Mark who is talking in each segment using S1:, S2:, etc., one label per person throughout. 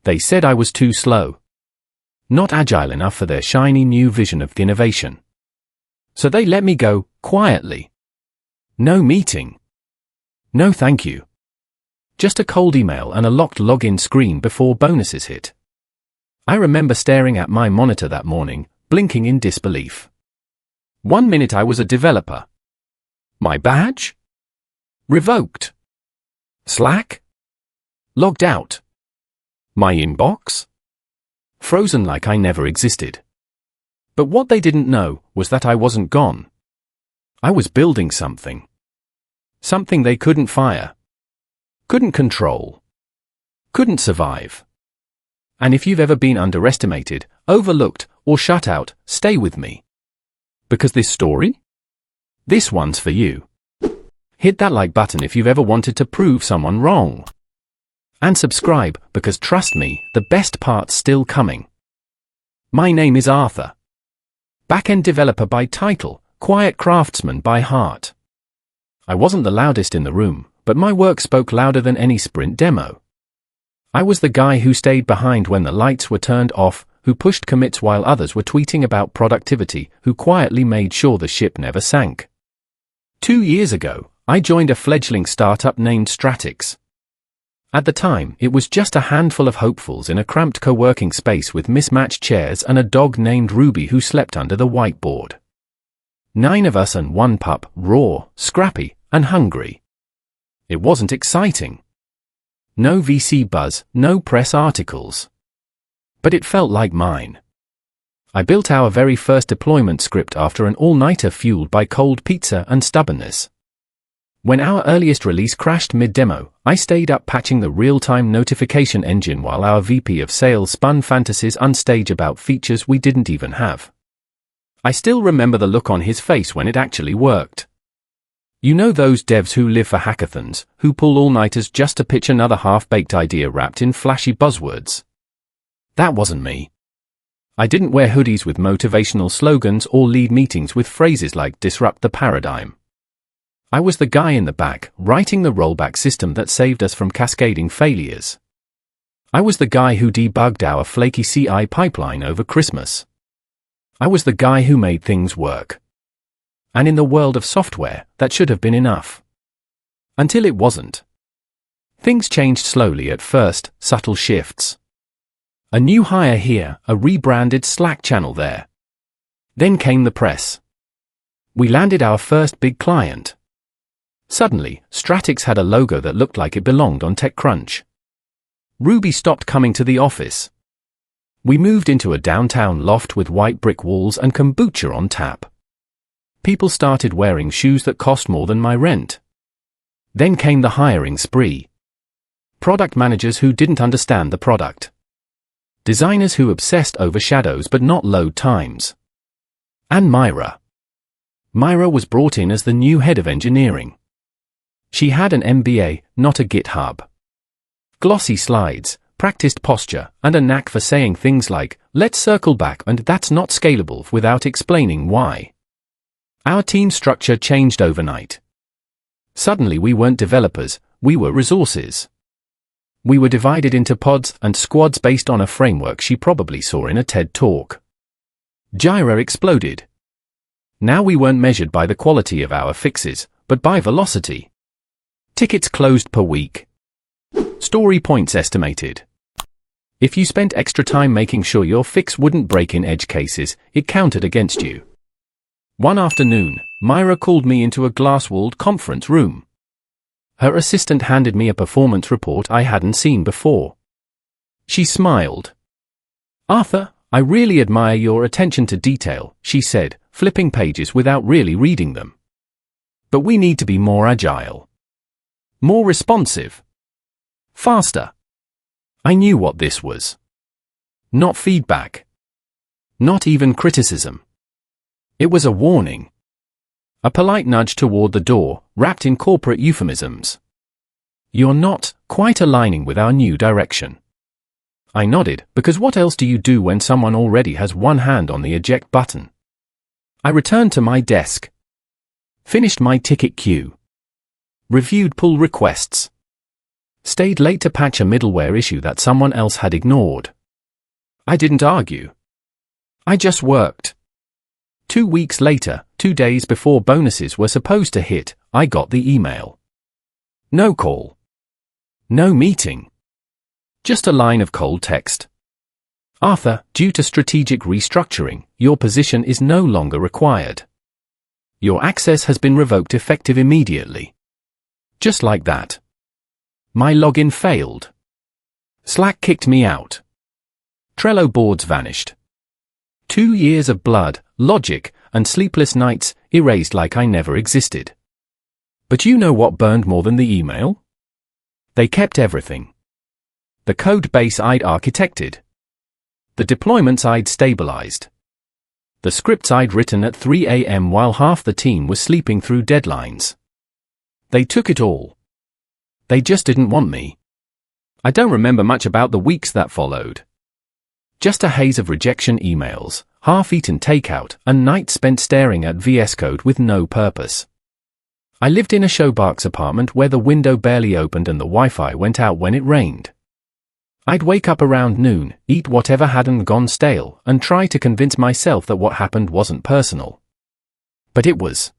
S1: They said I was too slow. Not agile enough for their shiny new vision of innovation. So they let me go, quietly. No meeting. No thank you. Just a cold email and a locked login screen before bonuses hit. I remember staring at my monitor that morning, blinking in disbelief. 1 minute I was a developer. My badge? Revoked. Slack? Logged out. My inbox? Frozen like I never existed. But what they didn't know was that I wasn't gone. I was building something. Something they couldn't fire. Couldn't control. Couldn't survive. And if you've ever been underestimated, overlooked, or shut out, stay with me. Because this story? This one's for you. Hit that like button if you've ever wanted to prove someone wrong. And subscribe, because trust me, the best part's still coming. My name is Arthur. Back-end developer by title, quiet craftsman by heart. I wasn't the loudest in the room, but my work spoke louder than any sprint demo. I was the guy who stayed behind when the lights were turned off, who pushed commits while others were tweeting about productivity, who quietly made sure the ship never sank. 2 years ago, I joined a fledgling startup named Stratix. At the time, it was just a handful of hopefuls in a cramped co-working space with mismatched chairs and a dog named Ruby who slept under the whiteboard. 9 of us and 1 pup, raw, scrappy, and hungry. It wasn't exciting. No VC buzz, no press articles. But it felt like mine. I built our very first deployment script after an all-nighter fueled by cold pizza and stubbornness. When our earliest release crashed mid-demo, I stayed up patching the real-time notification engine while our VP of sales spun fantasies on stage about features we didn't even have. I still remember the look on his face when it actually worked. You know those devs who live for hackathons, who pull all-nighters just to pitch another half-baked idea wrapped in flashy buzzwords? That wasn't me. I didn't wear hoodies with motivational slogans or lead meetings with phrases like disrupt the paradigm. I was the guy in the back, writing the rollback system that saved us from cascading failures. I was the guy who debugged our flaky CI pipeline over Christmas. I was the guy who made things work. And in the world of software, that should have been enough. Until it wasn't. Things changed slowly at first, subtle shifts. A new hire here, a rebranded Slack channel there. Then came the press. We landed our first big client. Suddenly, Stratix had a logo that looked like it belonged on TechCrunch. Ruby stopped coming to the office. We moved into a downtown loft with white brick walls and kombucha on tap. People started wearing shoes that cost more than my rent. Then came the hiring spree. Product managers who didn't understand the product. Designers who obsessed over shadows but not load times. And Myra. Myra was brought in as the new head of engineering. She had an MBA, not a GitHub. Glossy slides, practiced posture, and a knack for saying things like, let's circle back and that's not scalable without explaining why. Our team structure changed overnight. Suddenly we weren't developers, we were resources. We were divided into pods and squads based on a framework she probably saw in a TED talk. Jira exploded. Now we weren't measured by the quality of our fixes, but by velocity. Tickets closed per week. Story points estimated. If you spent extra time making sure your fix wouldn't break in edge cases, it counted against you. One afternoon, Myra called me into a glass-walled conference room. Her assistant handed me a performance report I hadn't seen before. She smiled. "Arthur, I really admire your attention to detail," she said, flipping pages without really reading them. "But we need to be more agile. More responsive. Faster." I knew what this was. Not feedback. Not even criticism. It was a warning. A polite nudge toward the door, wrapped in corporate euphemisms. "You're not quite aligning with our new direction." I nodded, because what else do you do when someone already has one hand on the eject button? I returned to my desk. Finished my ticket queue. Reviewed pull requests. Stayed late to patch a middleware issue that someone else had ignored. I didn't argue. I just worked. 2 weeks later, 2 days before bonuses were supposed to hit, I got the email. No call. No meeting. Just a line of cold text. Arthur, due to strategic restructuring, your position is no longer required. Your access has been revoked effective immediately. Just like that. My login failed. Slack kicked me out. Trello boards vanished. 2 years of blood, logic, and sleepless nights erased like I never existed. But you know what burned more than the email? They kept everything. The code base I'd architected. The deployments I'd stabilized. The scripts I'd written at 3 a.m. while half the team was sleeping through deadlines. They took it all. They just didn't want me. I don't remember much about the weeks that followed. Just a haze of rejection emails, half-eaten takeout, and nights spent staring at VS Code with no purpose. I lived in a showbox apartment where the window barely opened and the Wi-Fi went out when it rained. I'd wake up around noon, eat whatever hadn't gone stale, and try to convince myself that what happened wasn't personal. But it was.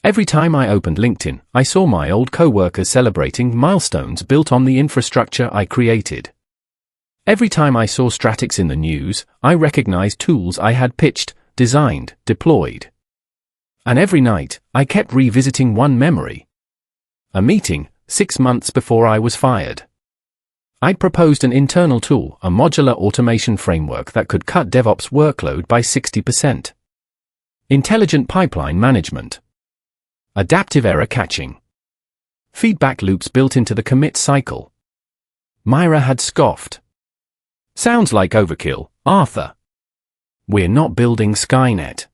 S1: Every time I opened LinkedIn, I saw my old co-workers celebrating milestones built on the infrastructure I created. Every time I saw Stratix in the news, I recognized tools I had pitched, designed, deployed. And every night, I kept revisiting one memory. A meeting, 6 months before I was fired. I'd proposed an internal tool, a modular automation framework that could cut DevOps workload by 60%. Intelligent pipeline management. Adaptive error catching. Feedback loops built into the commit cycle. Myra had scoffed. Sounds like overkill, Arthur. We're not building Skynet.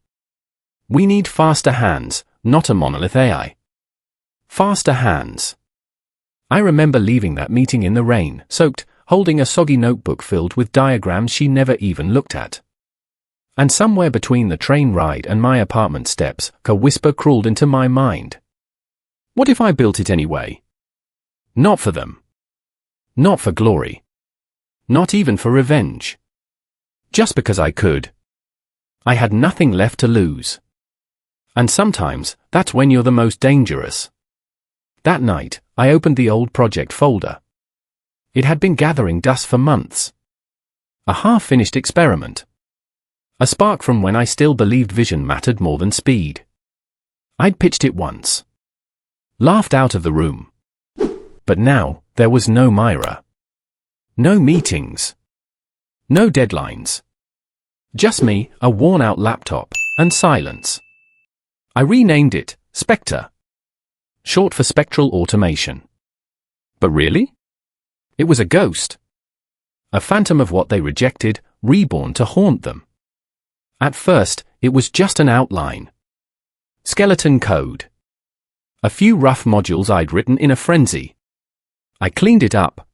S1: We need faster hands, not a monolith AI. Faster hands. I remember leaving that meeting in the rain, soaked, holding a soggy notebook filled with diagrams she never even looked at. And somewhere between the train ride and my apartment steps, a whisper crawled into my mind. What if I built it anyway? Not for them. Not for glory. Not even for revenge. Just because I could. I had nothing left to lose. And sometimes, that's when you're the most dangerous. That night, I opened the old project folder. It had been gathering dust for months. A half-finished experiment. A spark from when I still believed vision mattered more than speed. I'd pitched it once. Laughed out of the room. But now, there was no Myra. No meetings. No deadlines. Just me, a worn-out laptop, and silence. I renamed it Spectre. Short for spectral automation. But really? It was a ghost. A phantom of what they rejected, reborn to haunt them. At first, it was just an outline. Skeleton code. A few rough modules I'd written in a frenzy. I cleaned it up.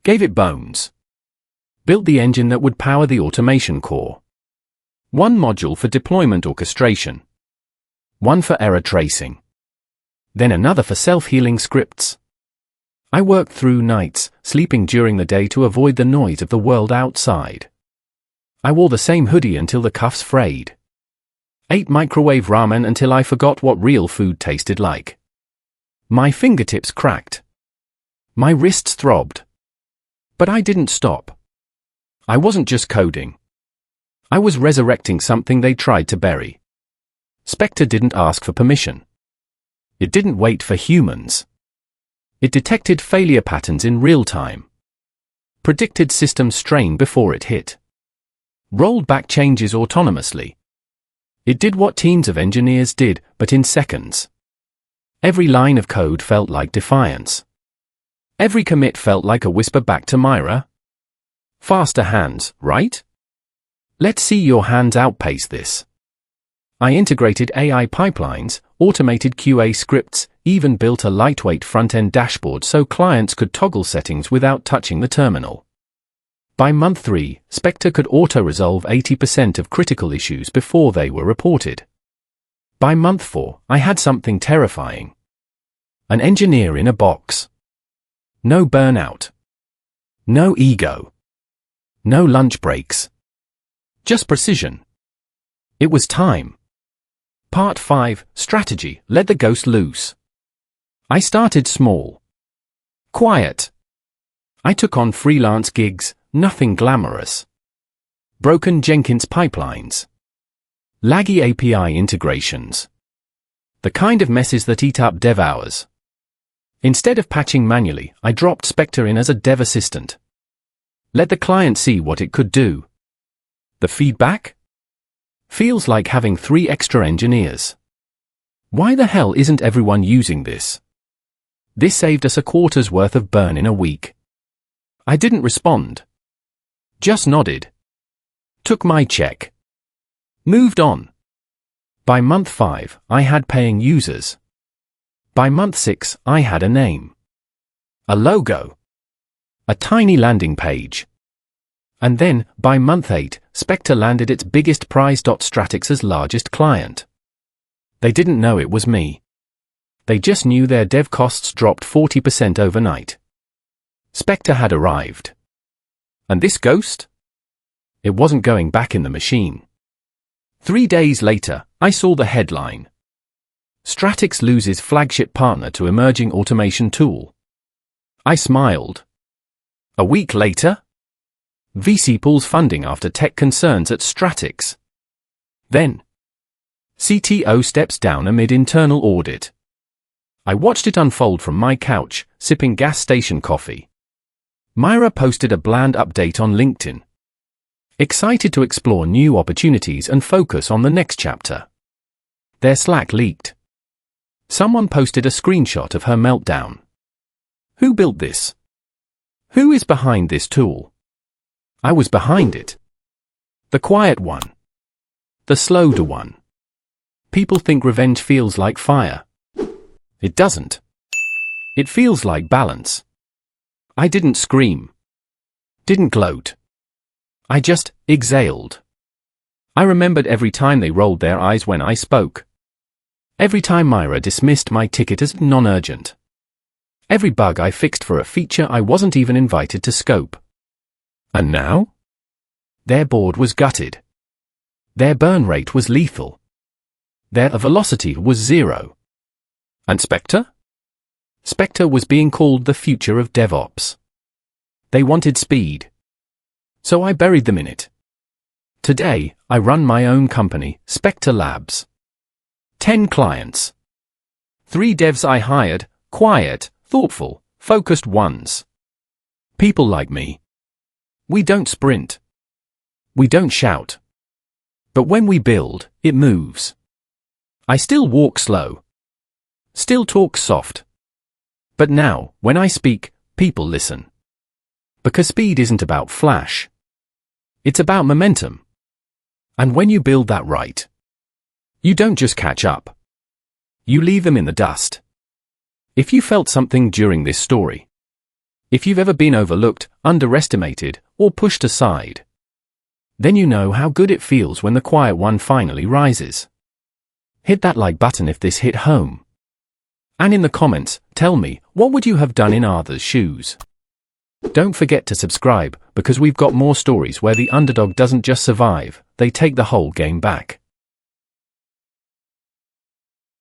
S1: Gave it bones. Built the engine that would power the automation core. One module for deployment orchestration. One for error tracing. Then another for self-healing scripts. I worked through nights, sleeping during the day to avoid the noise of the world outside. I wore the same hoodie until the cuffs frayed. Ate microwave ramen until I forgot what real food tasted like. My fingertips cracked. My wrists throbbed. But I didn't stop. I wasn't just coding. I was resurrecting something they tried to bury. Spectre didn't ask for permission. It didn't wait for humans. It detected failure patterns in real time. Predicted system strain before it hit. Rolled back changes autonomously. It did what teams of engineers did, but in seconds. Every line of code felt like defiance. Every commit felt like a whisper back to Myra. Faster hands, right? Let's see your hands outpace this. I integrated AI pipelines, automated QA scripts, even built a lightweight front-end dashboard so clients could toggle settings without touching the terminal. By month 3, Spectre could auto-resolve 80% of critical issues before they were reported. By month 4, I had something terrifying. An engineer in a box. No burnout. No ego. No lunch breaks. Just precision. It was time. Part 5, Strategy, Let the Ghost Loose. I started small. Quiet. I took on freelance gigs, nothing glamorous. Broken Jenkins pipelines. Laggy API integrations. The kind of messes that eat up dev hours. Instead of patching manually, I dropped Spectre in as a dev assistant. Let the client see what it could do. The feedback? Feels like having 3 extra engineers. Why the hell isn't everyone using this? This saved us a quarter's worth of burn in a week. I didn't respond. Just nodded. Took my check. Moved on. By month 5, I had paying users. By month 6, I had a name. A logo. A tiny landing page. And then, by month 8, Spectre landed its biggest prize. Stratix's largest client. They didn't know it was me. They just knew their dev costs dropped 40% overnight. Spectre had arrived. And this ghost? It wasn't going back in the machine. 3 days later, I saw the headline. Stratix loses flagship partner to emerging automation tool. I smiled. A week later? VC pulls funding after tech concerns at Stratix. Then, CTO steps down amid internal audit. I watched it unfold from my couch, sipping gas station coffee. Myra posted a bland update on LinkedIn. Excited to explore new opportunities and focus on the next chapter. Their Slack leaked. Someone posted a screenshot of her meltdown. Who built this? Who is behind this tool? I was behind it. The quiet one. The slower one. People think revenge feels like fire. It doesn't. It feels like balance. I didn't scream. Didn't gloat. I just exhaled. I remembered every time they rolled their eyes when I spoke. Every time Myra dismissed my ticket as non-urgent. Every bug I fixed for a feature I wasn't even invited to scope. And now? Their board was gutted. Their burn rate was lethal. Their velocity was 0. And Spectre? Spectre was being called the future of DevOps. They wanted speed. So I buried them in it. Today, I run my own company, Spectre Labs. 10 clients. 3 devs I hired, quiet, thoughtful, focused ones. People like me. We don't sprint. We don't shout. But when we build, it moves. I still walk slow. Still talk soft. But now, when I speak, people listen. Because speed isn't about flash. It's about momentum. And when you build that right, you don't just catch up. You leave them in the dust. If you felt something during this story, if you've ever been overlooked, underestimated, or pushed aside, then you know how good it feels when the quiet one finally rises. Hit that like button if this hit home. And in the comments, tell me, what would you have done in Arthur's shoes? Don't forget to subscribe, because we've got more stories where the underdog doesn't just survive, they take the whole game back.